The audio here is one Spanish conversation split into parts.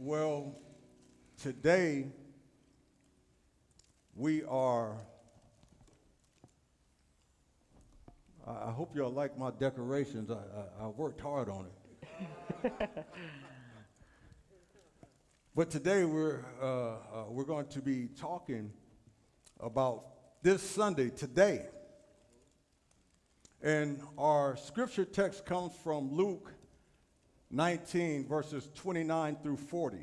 Well, today we are, I hope y'all like my decorations. I worked hard on it. But today we're going to be talking about this Sunday, today. And our scripture text comes from Luke 19, verses 29 through 40.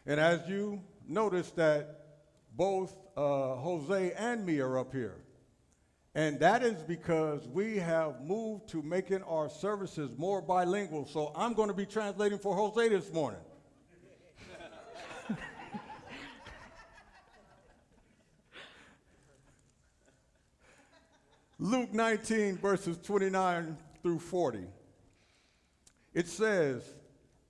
And as you notice that both Jose and me are up here. And that is because we have moved to making our services more bilingual. So I'm going to be translating for Jose this morning. Luke 19, verses 29 through 40. It says,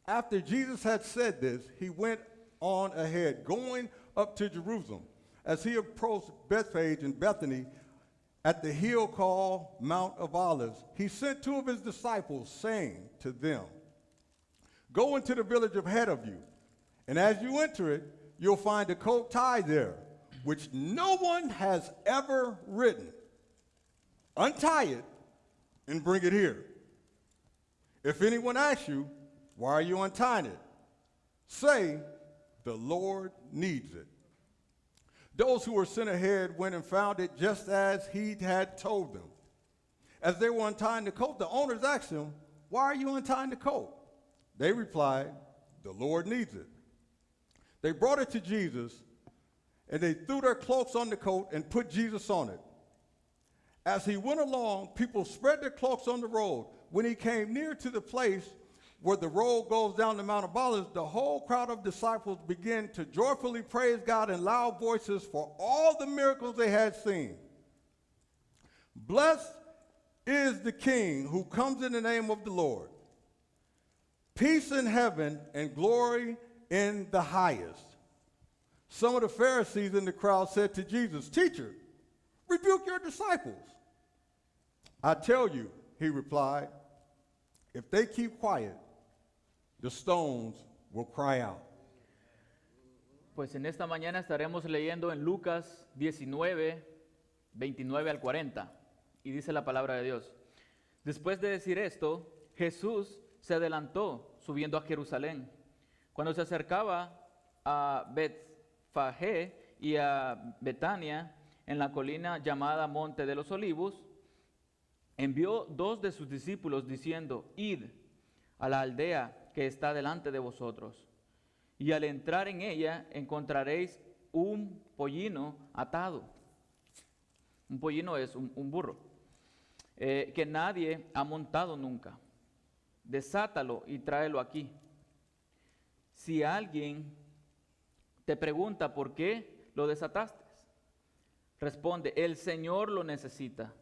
after Jesus had said this, he went on ahead, going up to Jerusalem. As he approached Bethphage and Bethany at the hill called Mount of Olives, he sent two of his disciples, saying to them, go into the village ahead of you, and as you enter it, you'll find a colt tied there, which no one has ever ridden. Untie it and bring it here. If anyone asks you, why are you untying it? Say, the Lord needs it. Those who were sent ahead went and found it just as he had told them. As they were untying the colt, the owners asked him, why are you untying the colt? They replied, the Lord needs it. They brought it to Jesus, and they threw their cloaks on the colt and put Jesus on it. As he went along, people spread their cloaks on the road. When he came near to the place where the road goes down the Mount of Olives, the whole crowd of disciples began to joyfully praise God in loud voices for all the miracles they had seen. Blessed is the King who comes in the name of the Lord. Peace in heaven and glory in the highest. Some of the Pharisees in the crowd said to Jesus, Teacher, rebuke your disciples. I tell you, he replied, if they keep quiet, the stones will cry out. Pues en esta mañana estaremos leyendo en Lucas 19, 29 al 40, y dice la palabra de Dios. Después de decir esto, Jesús se adelantó subiendo a Jerusalén. Cuando se acercaba a Betfagé y a Betania, en la colina llamada Monte de los Olivos, envió dos de sus discípulos diciendo, id a la aldea que está delante de vosotros, y al entrar en ella encontraréis un pollino atado. Un pollino es un burro, que nadie ha montado nunca. Desátalo y tráelo aquí. Si alguien te pregunta por qué lo desataste, responde, el Señor lo necesita.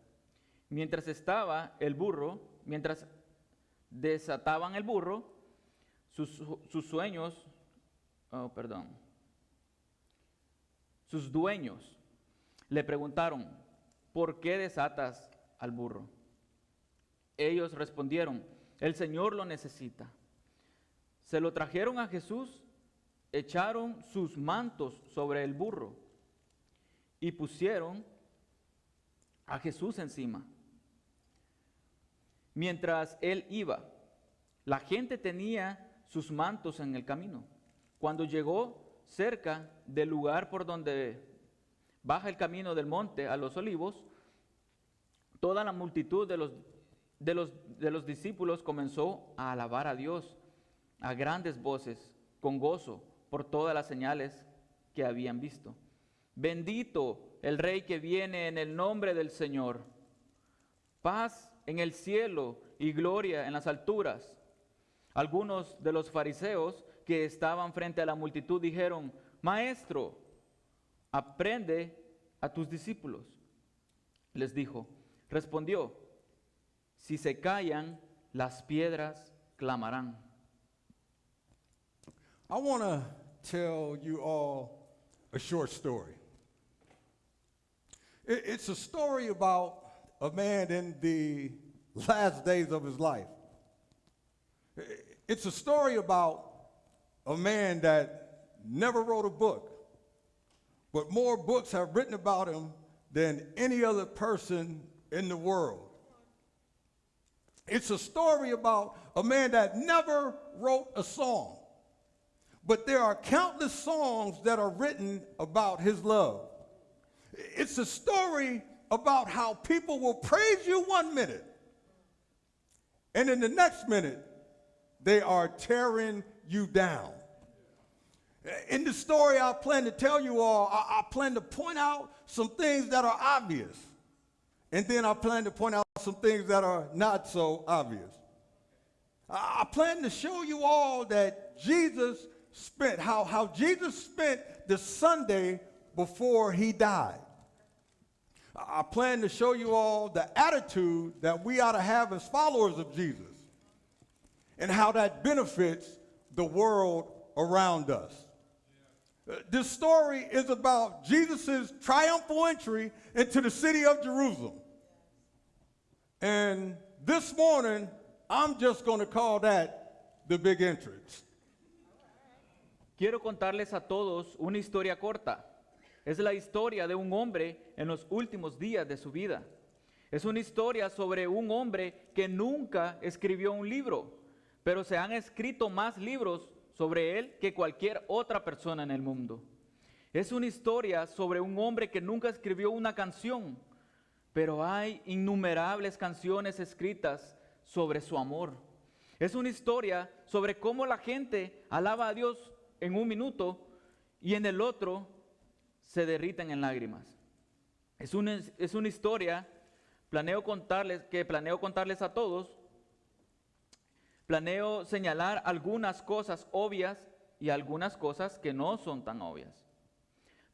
Mientras desataban el burro, sus dueños le preguntaron, ¿por qué desatas al burro? Ellos respondieron, el Señor lo necesita. Se lo trajeron a Jesús, echaron sus mantos sobre el burro y pusieron a Jesús encima. Mientras él iba, la gente tenía sus mantos en el camino. Cuando llegó cerca del lugar por donde baja el camino del monte a los olivos, toda la multitud de los discípulos comenzó a alabar a Dios a grandes voces, con gozo, por todas las señales que habían visto. Bendito el Rey que viene en el nombre del Señor. Paz en el cielo y gloria en las alturas. Algunos de los fariseos que estaban frente a la multitud dijeron, Maestro, aprende a tus discípulos. Les dijo, respondió, si se callan, las piedras clamarán. I want to tell you all a short story. It's a story about a man in the last days of his life. It's a story about a man that never wrote a book, but more books have written about him than any other person in the world. It's a story about a man that never wrote a song, but there are countless songs that are written about his love. It's a story about how people will praise you 1 minute, and in the next minute, they are tearing you down. In the story I plan to tell you all, I plan to point out some things that are obvious. And then I plan to point out some things that are not so obvious. I plan to show you all that Jesus spent, how Jesus spent the Sunday before he died. I plan to show you all the attitude that we ought to have as followers of Jesus and how that benefits the world around us. This story is about Jesus' triumphal entry into the city of Jerusalem. And this morning, I'm just going to call that the big entrance. Quiero contarles a todos una historia corta. Es la historia de un hombre en los últimos días de su vida. Es una historia sobre un hombre que nunca escribió un libro, pero se han escrito más libros sobre él que cualquier otra persona en el mundo. Es una historia sobre un hombre que nunca escribió una canción, pero hay innumerables canciones escritas sobre su amor. Es una historia sobre cómo la gente alaba a Dios en un minuto y en el otro se derriten en lágrimas. Es una historia planeo contarles a todos. Planeo señalar algunas cosas obvias y algunas cosas que no son tan obvias.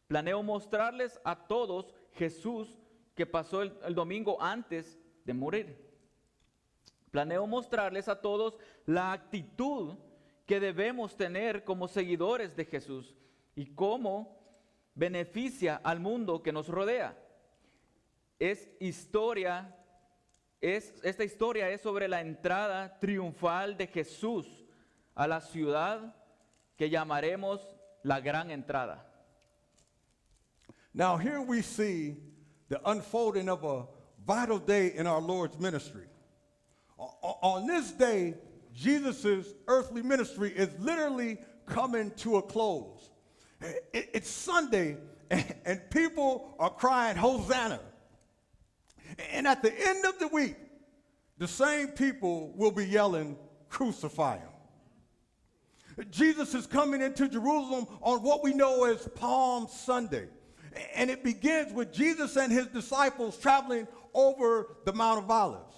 Planeo mostrarles a todos Jesús que pasó el domingo antes de morir. Planeo mostrarles a todos la actitud que debemos tener como seguidores de Jesús y cómo beneficia al mundo que nos rodea. Esta historia es sobre la entrada triunfal de Jesús a la ciudad que llamaremos la Gran Entrada. Now here we see the unfolding of a vital day in our Lord's ministry. On this day, Jesus' earthly ministry is literally coming to a close. It's Sunday, and people are crying, Hosanna. And at the end of the week, the same people will be yelling, crucify him. Jesus is coming into Jerusalem on what we know as Palm Sunday. And it begins with Jesus and his disciples traveling over the Mount of Olives.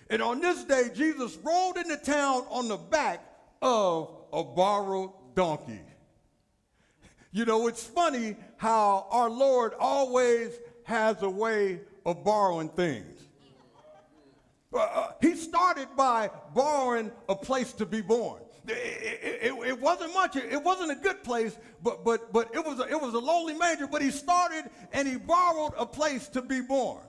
And on this day, Jesus rode into town on the back of a borrowed donkey. You know, it's funny how our Lord always has a way of borrowing things. He started by borrowing a place to be born. It wasn't much. It wasn't a good place, but it was a lowly manger. But he started and he borrowed a place to be born.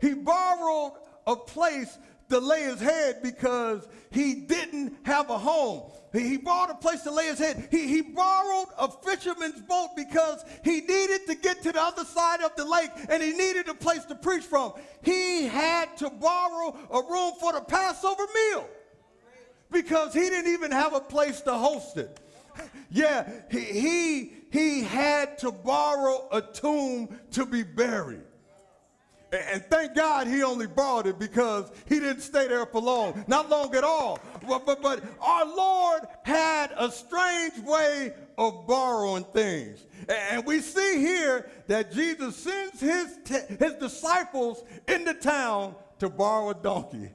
He borrowed a place to lay his head because he didn't have a home. He borrowed a place to lay his head. He borrowed a fisherman's boat because he needed to get to the other side of the lake and he needed a place to preach from. He had to borrow a room for the Passover meal because he didn't even have a place to host it. Yeah, he had to borrow a tomb to be buried. And thank God he only borrowed it because he didn't stay there for long, not long at all. But our Lord had a strange way of borrowing things. And we see here that Jesus sends his disciples into town to borrow a donkey.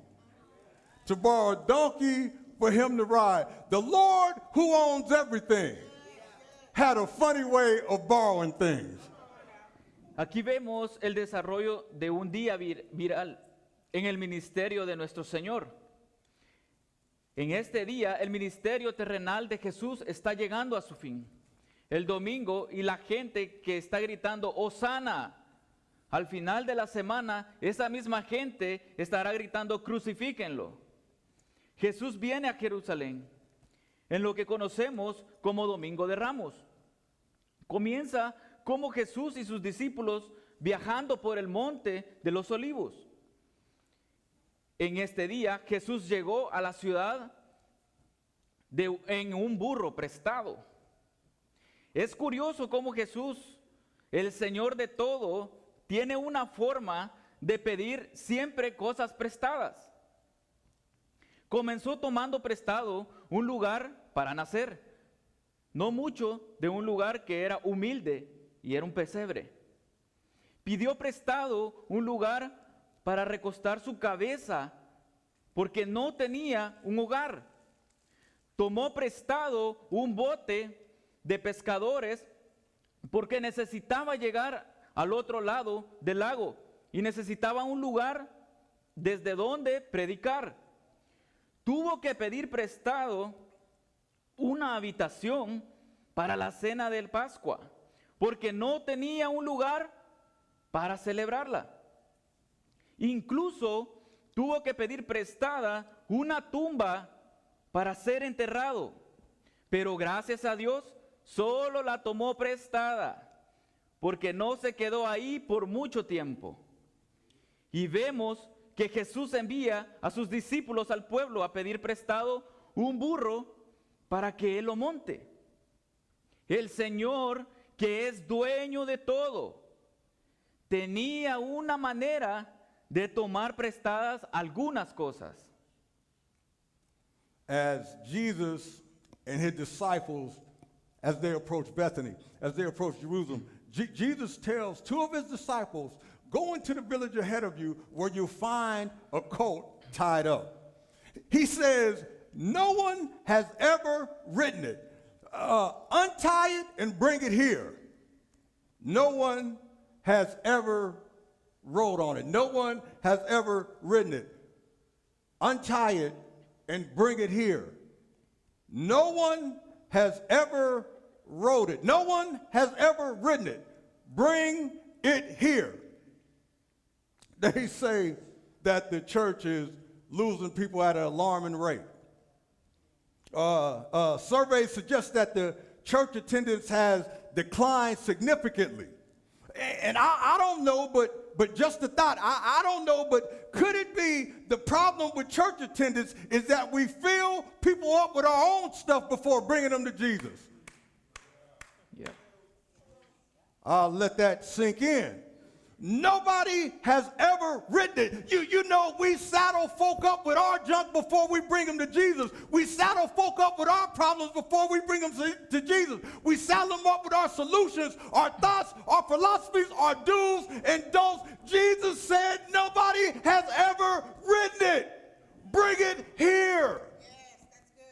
To borrow a donkey for him to ride. The Lord who owns everything had a funny way of borrowing things. Aquí vemos el desarrollo de un día viral en el ministerio de nuestro Señor. En este día, el ministerio terrenal de Jesús está llegando a su fin. El domingo y la gente que está gritando, Hosana. Al final de la semana, esa misma gente estará gritando, crucifíquenlo. Jesús viene a Jerusalén. en lo que conocemos como Domingo de Ramos. Comienza como Jesús y sus discípulos viajando por el monte de los Olivos. En este día Jesús llegó a la ciudad en un burro prestado. Es curioso cómo Jesús, el Señor de todo, tiene una forma de pedir siempre cosas prestadas. Comenzó tomando prestado un lugar para nacer, no mucho de un lugar que era humilde y era un pesebre. Pidió prestado un lugar para recostar su cabeza porque no tenía un hogar. Tomó prestado un bote de pescadores porque necesitaba llegar al otro lado del lago y necesitaba un lugar desde donde predicar. Tuvo que pedir prestado una habitación para la cena del Pascua porque no tenía un lugar para celebrarla. Incluso tuvo que pedir prestada una tumba para ser enterrado, pero gracias a Dios solo la tomó prestada, porque no se quedó ahí por mucho tiempo. Y vemos que Jesús envía a sus discípulos al pueblo a pedir prestado un burro para que él lo monte. El Señor, que es dueño de todo, tenía una manera de tomar prestadas algunas cosas. As Jesus and his disciples, as they approach Bethany, as they approach Jerusalem, Jesus tells two of his disciples, go into the village ahead of you where you'll find a colt tied up. He says, no one has ever ridden it. Untie it and bring it here. No one has ever rode on it. No one has ever ridden it. Untie it and bring it here. No one has ever rode it. No one has ever ridden it. Bring it here. They say that the church is losing people at an alarming rate. Surveys suggest that the church attendance has declined significantly. And I don't know, but just a thought, I don't know, but could it be the problem with church attendance is that we fill people up with our own stuff before bringing them to Jesus? Yeah. I'll let that sink in. Nobody has ever written it. You know, we saddle folk up with our junk before we bring them to Jesus. We saddle folk up with our problems before we bring them to Jesus. We saddle them up with our solutions, our thoughts, our philosophies, our do's and don'ts. Jesus said nobody has ever written it. Bring it here. Yes, that's good.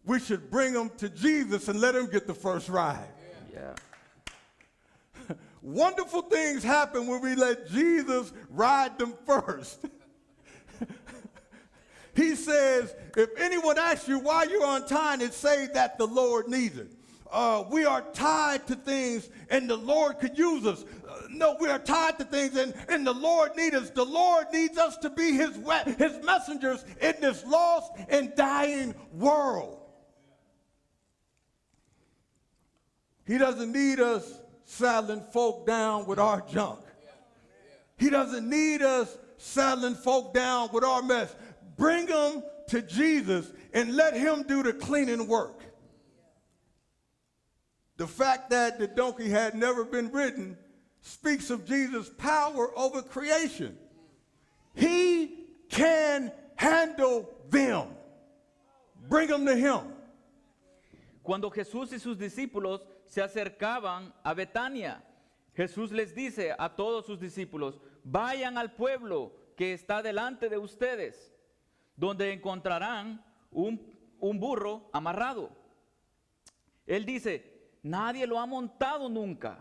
We should bring them to Jesus and let him get the first ride. Yeah. Wonderful things happen when we let Jesus ride them first. He says, if anyone asks you why you're untying it, say that the Lord needs it. We are tied to things and the Lord could use us. No, we are tied to things and the Lord needs us. The Lord needs us to be his messengers in this lost and dying world. He doesn't need us saddling folk down with our junk. He doesn't need us saddling folk down with our mess. Bring them to Jesus and let him do the cleaning work. The fact that the donkey had never been ridden speaks of Jesus' power over creation. He can handle them. Bring them to him. Cuando Jesús y sus discípulos se acercaban a Betania, Jesús les dice a todos sus discípulos, vayan al pueblo que está delante de ustedes, donde encontrarán un burro amarrado. Él dice, nadie lo ha montado nunca.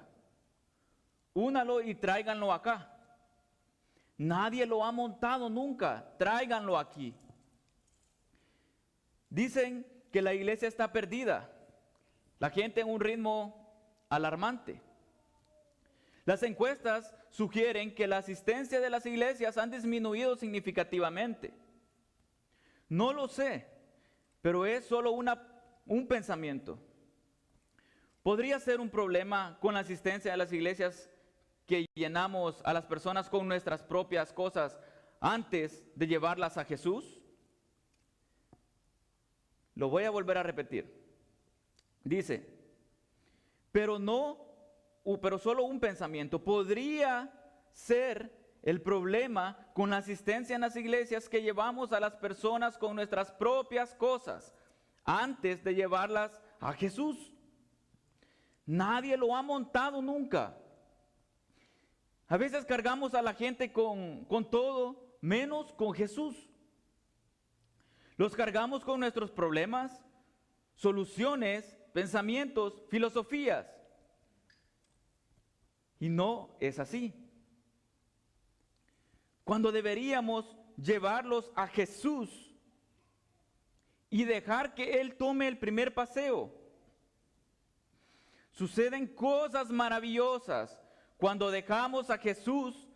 Únalo y tráiganlo acá. Nadie lo ha montado nunca. Tráiganlo aquí. Dicen que la iglesia está perdida. La gente en un ritmo alarmante. Las encuestas sugieren que la asistencia de las iglesias han disminuido significativamente. No lo sé, pero es solo un pensamiento. ¿Podría ser un problema con la asistencia a las iglesias que llenamos a las personas con nuestras propias cosas antes de llevarlas a Jesús? Lo voy a volver a repetir. Dice, pero solo un pensamiento podría ser el problema con la asistencia en las iglesias que llevamos a las personas con nuestras propias cosas antes de llevarlas a Jesús. Nadie lo ha montado nunca. A veces cargamos a la gente con todo, menos con Jesús. Los cargamos con nuestros problemas, soluciones, pensamientos, filosofías. Y no es así. Cuando deberíamos llevarlos a Jesús y dejar que Él tome el primer paseo. Suceden cosas maravillosas cuando dejamos a Jesús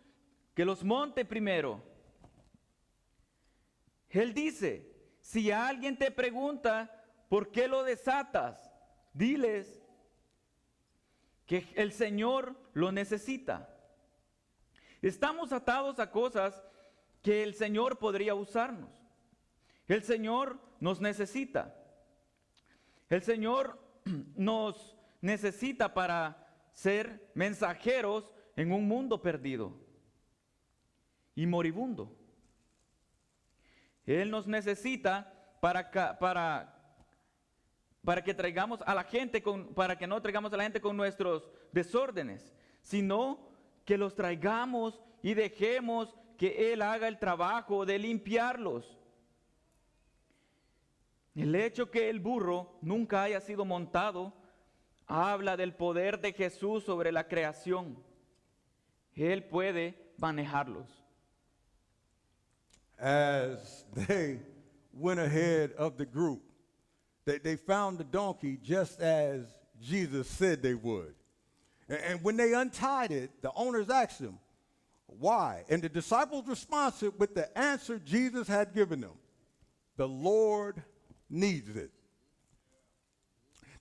que los monte primero. Él dice, si alguien te pregunta por qué lo desatas, diles que el Señor lo necesita. Estamos atados a cosas que el Señor podría usarnos. El Señor nos necesita. El Señor nos necesita para ser mensajeros en un mundo perdido y moribundo. Él nos necesita para que traigamos a la gente para que no traigamos a la gente con nuestros desórdenes, sino que los traigamos y dejemos que Él haga el trabajo de limpiarlos. El hecho que el burro nunca haya sido montado habla del poder de Jesús sobre la creación. Él puede manejarlos. As they went ahead of the group, they found the donkey just as Jesus said they would. And when they untied it, the owners asked him, why? And the disciples responded with the answer Jesus had given them. The Lord needs it.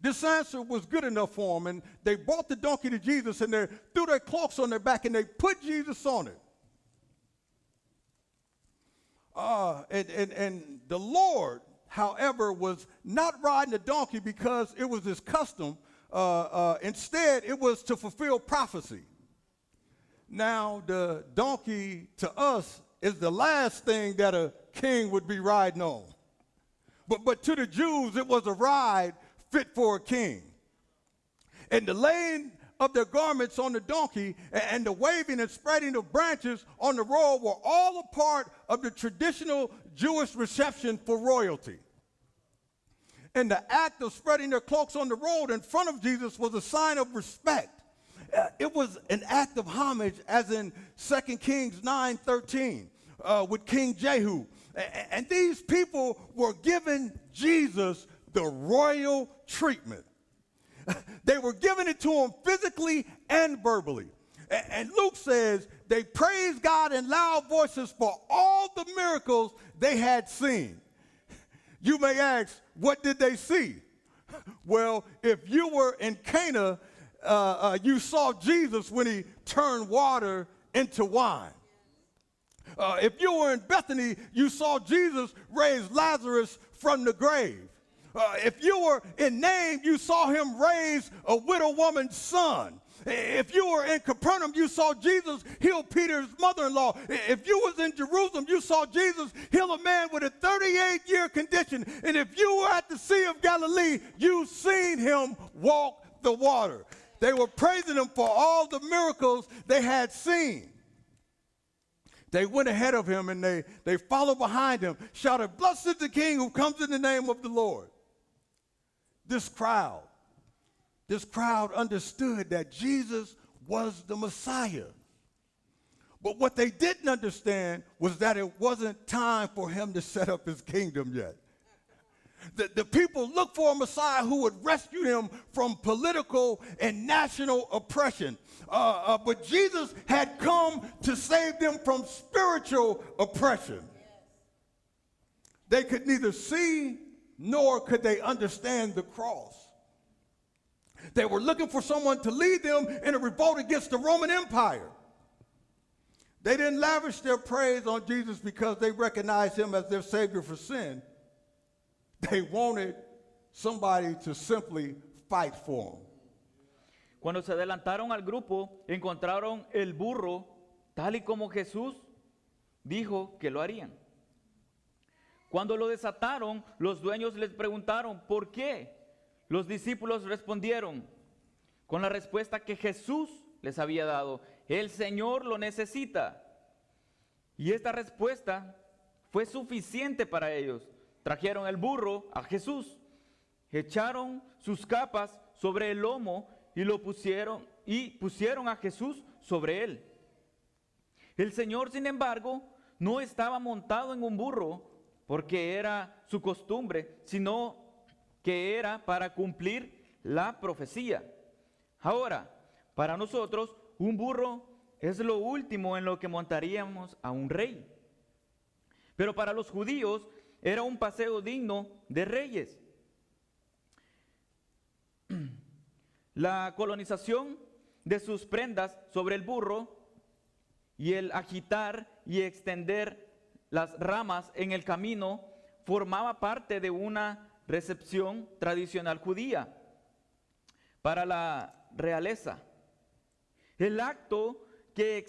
This answer was good enough for them, and they brought the donkey to Jesus, and they threw their cloaks on their back, and they put Jesus on it. And the Lord, however, was not riding the donkey because it was his custom. Instead, it was to fulfill prophecy. Now, the donkey to us is the last thing that a king would be riding on. But to the Jews, it was a ride fit for a king. And the laying of their garments on the donkey and the waving and spreading of branches on the road were all a part of the traditional Jewish reception for royalty. And the act of spreading their cloaks on the road in front of Jesus was a sign of respect. It was an act of homage, as in 2 Kings 9:13 with King Jehu. And these people were giving Jesus the royal treatment. They were giving it to him physically and verbally. And Luke says they praised God in loud voices for all the miracles they had seen. You may ask, what did they see? Well, if you were in Cana, you saw Jesus when he turned water into wine. If you were in Bethany, you saw Jesus raise Lazarus from the grave. If you were in Nain, you saw him raise a widow woman's son. If you were in Capernaum, you saw Jesus heal Peter's mother-in-law. If you was in Jerusalem, you saw Jesus heal a man with a 38-year condition. And if you were at the Sea of Galilee, you seen him walk the water. They were praising him for all the miracles they had seen. They went ahead of him and they followed behind him, shouted, "Blessed is the King who comes in the name of the Lord." This crowd understood that Jesus was the Messiah. But what they didn't understand was that it wasn't time for him to set up his kingdom yet. The people looked for a Messiah who would rescue them from political and national oppression. But Jesus had come to save them from spiritual oppression. They could neither see nor could they understand the cross. They were looking for someone to lead them in a revolt against the Roman Empire. They didn't lavish their praise on Jesus because they recognized him as their savior for sin. They wanted somebody to simply fight for them. Cuando se adelantaron al grupo, encontraron el burro tal y como Jesús dijo que lo harían. Cuando lo desataron, los dueños les preguntaron, ¿por qué? Los discípulos respondieron con la respuesta que Jesús les había dado: el Señor lo necesita. Y esta respuesta fue suficiente para ellos. Trajeron el burro a Jesús, echaron sus capas sobre el lomo y pusieron a Jesús sobre él. El Señor, sin embargo, no estaba montado en un burro porque era su costumbre, sino que era para cumplir la profecía. Ahora, para nosotros, un burro es lo último en lo que montaríamos a un rey. Pero para los judíos era un paseo digno de reyes. La colonización de sus prendas sobre el burro y el agitar y extender las ramas en el camino formaba parte de una recepción tradicional judía para la realeza. El acto de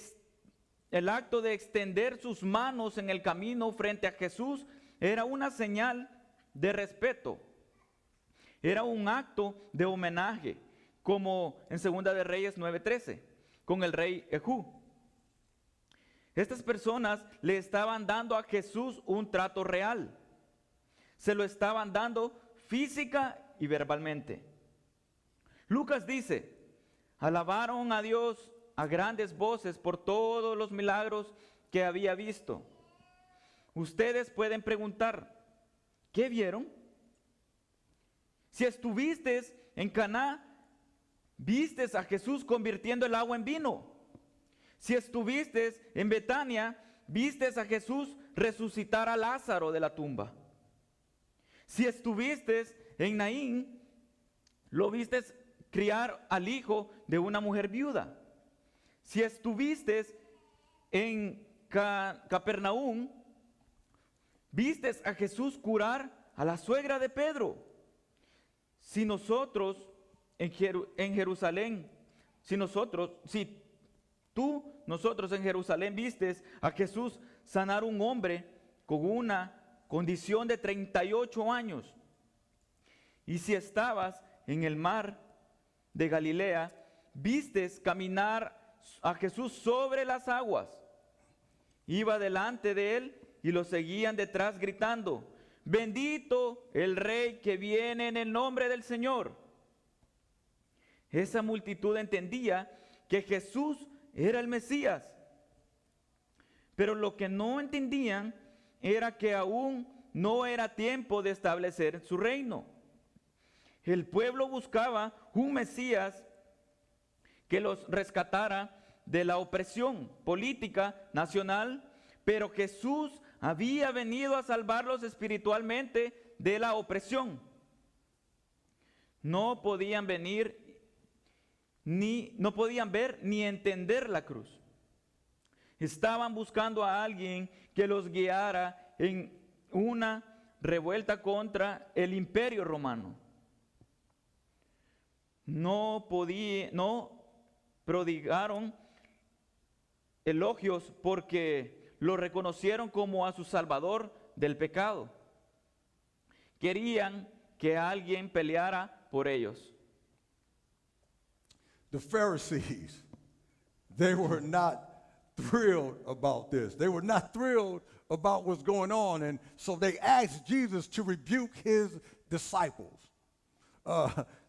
extender sus manos en el camino frente a Jesús era una señal de respeto. Era un acto de homenaje, como en Segunda de Reyes 9:13, con el rey Jehú. Estas personas le estaban dando a Jesús un trato real. Se lo estaban dando física y verbalmente. Lucas dice: alabaron a Dios a grandes voces por todos los milagros que había visto. Ustedes pueden preguntar, ¿qué vieron? Si estuviste en Caná, viste a Jesús convirtiendo el agua en vino. Si estuviste en Betania, viste a Jesús resucitar a Lázaro de la tumba. Si estuviste en Naín, lo viste criar al hijo de una mujer viuda. Si estuviste en Capernaum, viste a Jesús curar a la suegra de Pedro. Si nosotros en Jerusalén en Jerusalén vistes a Jesús sanar un hombre con una condición de 38 años. Y si estabas en el mar de Galilea, vistes caminar a Jesús sobre las aguas. Iba delante de él y lo seguían detrás gritando: bendito el Rey que viene en el nombre del Señor. Esa multitud entendía que Jesús era el Mesías. Pero lo que no entendían era que aún no era tiempo de establecer su reino. El pueblo buscaba un Mesías que los rescatara de la opresión política nacional, pero Jesús había venido a salvarlos espiritualmente de la opresión. No podían ver ni entender la cruz. Estaban buscando a alguien que los guiara en una revuelta contra el imperio romano. No prodigaron elogios porque lo reconocieron como a su salvador del pecado. Querían que alguien peleara por ellos. The Pharisees, they were not thrilled about this. They were not thrilled about what's going on. And so they asked Jesus to rebuke his disciples.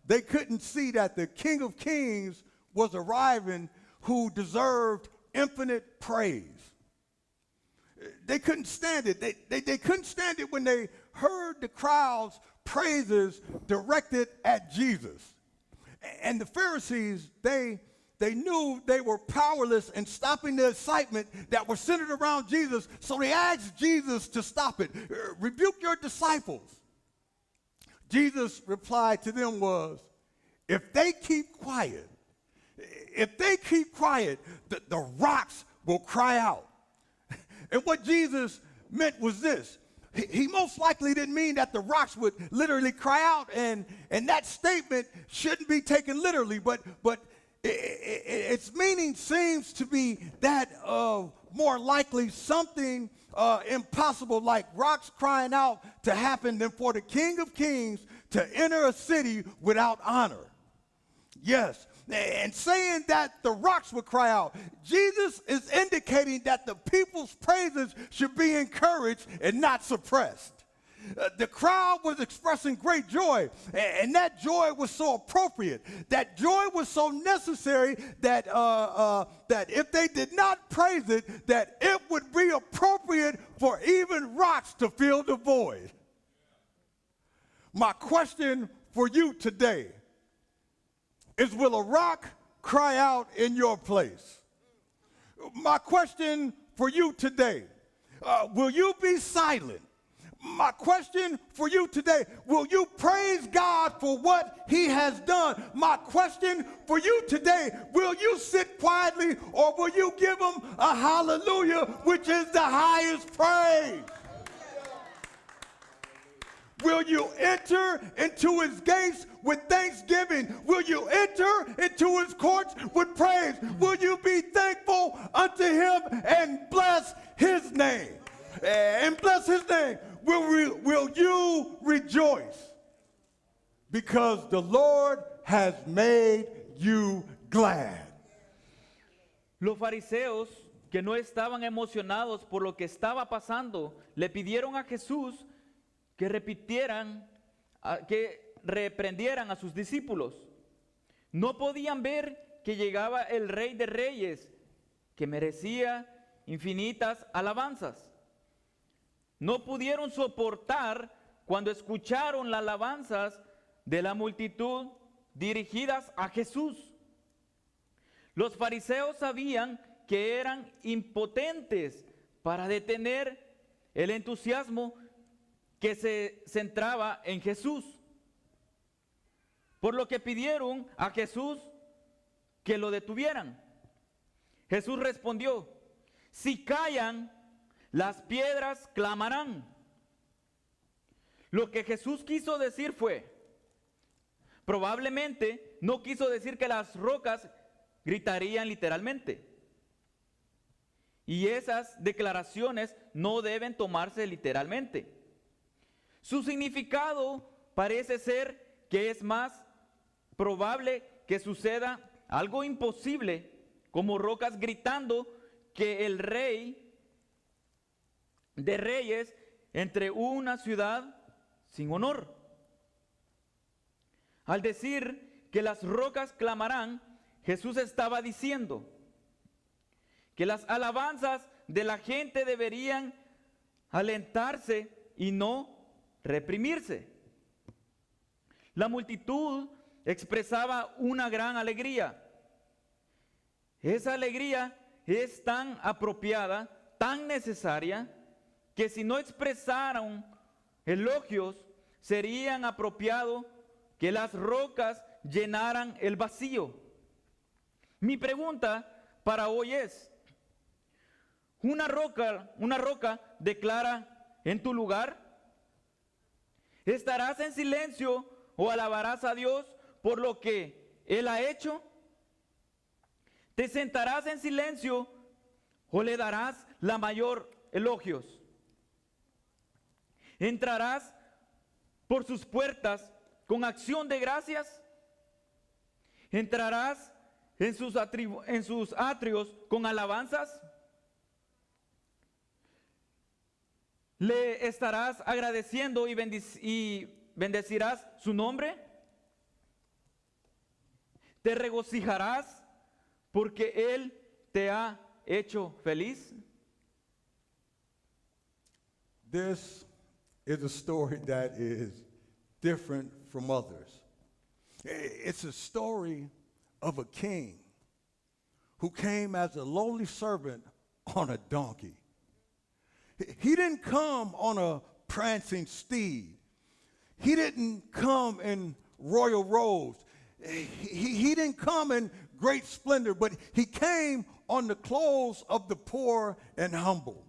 They couldn't see that the King of Kings was arriving who deserved infinite praise. They couldn't stand it. They couldn't stand it when they heard the crowd's praises directed at Jesus. And the Pharisees, they knew they were powerless in stopping the excitement that was centered around Jesus, so they asked Jesus to stop it. Rebuke your disciples. Jesus' reply to them was, if they keep quiet, the rocks will cry out. And what Jesus meant was this. He most likely didn't mean that the rocks would literally cry out, and that statement shouldn't be taken literally, but its meaning seems to be that of more likely something impossible, like rocks crying out to happen, than for the King of Kings to enter a city without honor. Yes, and saying that the rocks would cry out, Jesus is indicating that the people's praises should be encouraged and not suppressed. The crowd was expressing great joy, and that joy was so appropriate. That joy was so necessary that that if they did not praise it, that it would be appropriate for even rocks to fill the void. My question for you today is, will a rock cry out in your place? My question for you today, will you be silent? My question for you today, will you praise God for what he has done? My question for you today, will you sit quietly, or will you give him a hallelujah, which is the highest praise? Will you enter into his gates with thanksgiving? Will you enter into his courts with praise? Will you be thankful unto him and bless his name? And bless his name. Will you rejoice? Because the Lord has made you glad. Los fariseos, que no estaban emocionados por lo que estaba pasando, le pidieron a Jesús que reprendieran a sus discípulos. No podían ver que llegaba el Rey de Reyes, que merecía infinitas alabanzas. No pudieron soportar cuando escucharon las alabanzas de la multitud dirigidas a Jesús. Los fariseos sabían que eran impotentes para detener el entusiasmo que se centraba en Jesús, por lo que pidieron a Jesús que lo detuvieran. Jesús respondió: si callan, las piedras clamarán. Lo que Jesús quiso decir fue, probablemente no quiso decir que las rocas gritarían literalmente. Y esas declaraciones no deben tomarse literalmente. Su significado parece ser que es más probable que suceda algo imposible, como rocas gritando, que el Rey de Reyes entre una ciudad sin honor. Al decir que las rocas clamarán, Jesús estaba diciendo que las alabanzas de la gente deberían alentarse y no reprimirse. La multitud expresaba una gran alegría. Esa alegría es tan apropiada, tan necesaria, que si no expresaran elogios, serían apropiado que las rocas llenaran el vacío. Mi pregunta para hoy es: ¿una roca declara en tu lugar? ¿Estarás en silencio o alabarás a Dios por lo que Él ha hecho? ¿Te sentarás en silencio o le darás la mayor elogios? ¿Entrarás por sus puertas con acción de gracias? ¿Entrarás en sus atrios con alabanzas? ¿Le estarás agradeciendo y bendecirás su nombre? ¿Te regocijarás porque Él te ha hecho feliz? This is a story that is different from others. It's a story of a king who came as a lowly servant on a donkey. He didn't come on a prancing steed. he didn't come in royal robes. He didn't come in great splendor, but he came on the clothes of the poor and humble.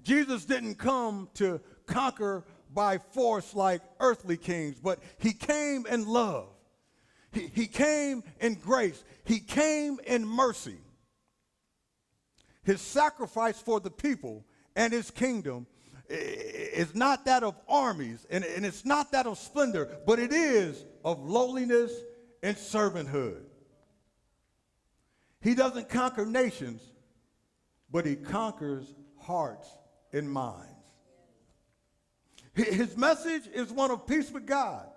Jesus didn't come to conquer by force like earthly kings, but he came in love. He came in grace. He came in mercy. His sacrifice for the people and his kingdom is not that of armies, and it's not that of splendor, but it is of lowliness and servanthood. He doesn't conquer nations, but he conquers hearts and minds. His message is one of peace with God.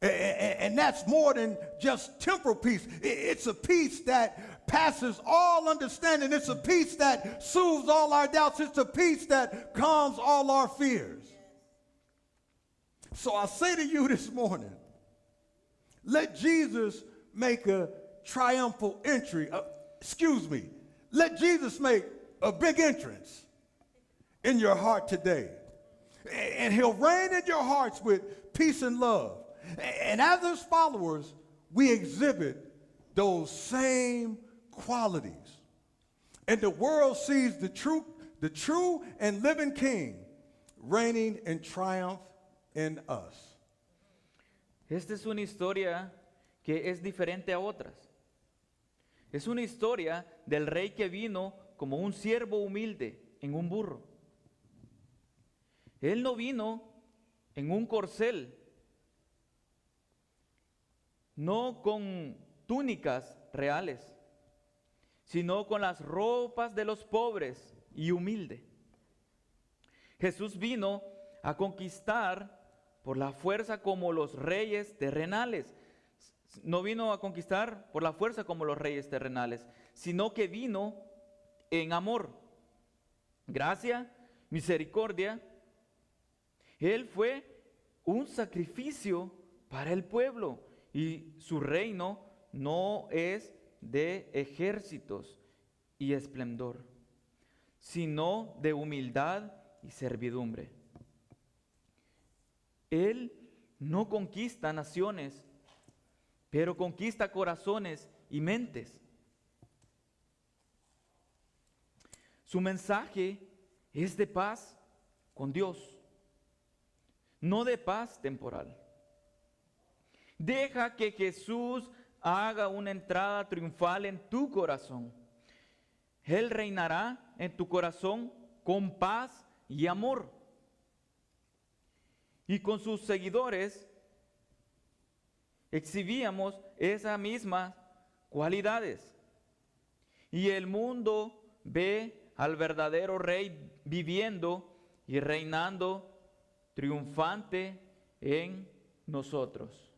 And that's more than just temporal peace. It's a peace that passes all understanding. It's a peace that soothes all our doubts. It's a peace that calms all our fears. So I say to you this morning, let Jesus make a triumphal entry. Let Jesus make a big entrance in your heart today. And he'll reign in your hearts with peace and love. And as his followers, we exhibit those same qualities. And the world sees the true and living King reigning in triumph in us. Esta es una historia que es diferente a otras. Es una historia del rey que vino como un siervo humilde en un burro. Él no vino en un corcel, no con túnicas reales, sino con las ropas de los pobres y humilde. Jesús vino a conquistar por la fuerza como los reyes terrenales. No vino a conquistar por la fuerza como los reyes terrenales, sino que vino en amor, gracia, misericordia. Él fue un sacrificio para el pueblo y su reino no es de ejércitos y esplendor, sino de humildad y servidumbre. Él no conquista naciones, pero conquista corazones y mentes. Su mensaje es de paz con Dios, no de paz temporal. Deja que Jesús haga una entrada triunfal en tu corazón. Él reinará en tu corazón con paz y amor. Y con sus seguidores exhibíamos esas mismas cualidades. Y el mundo ve al verdadero rey viviendo y reinando triunfante en nosotros.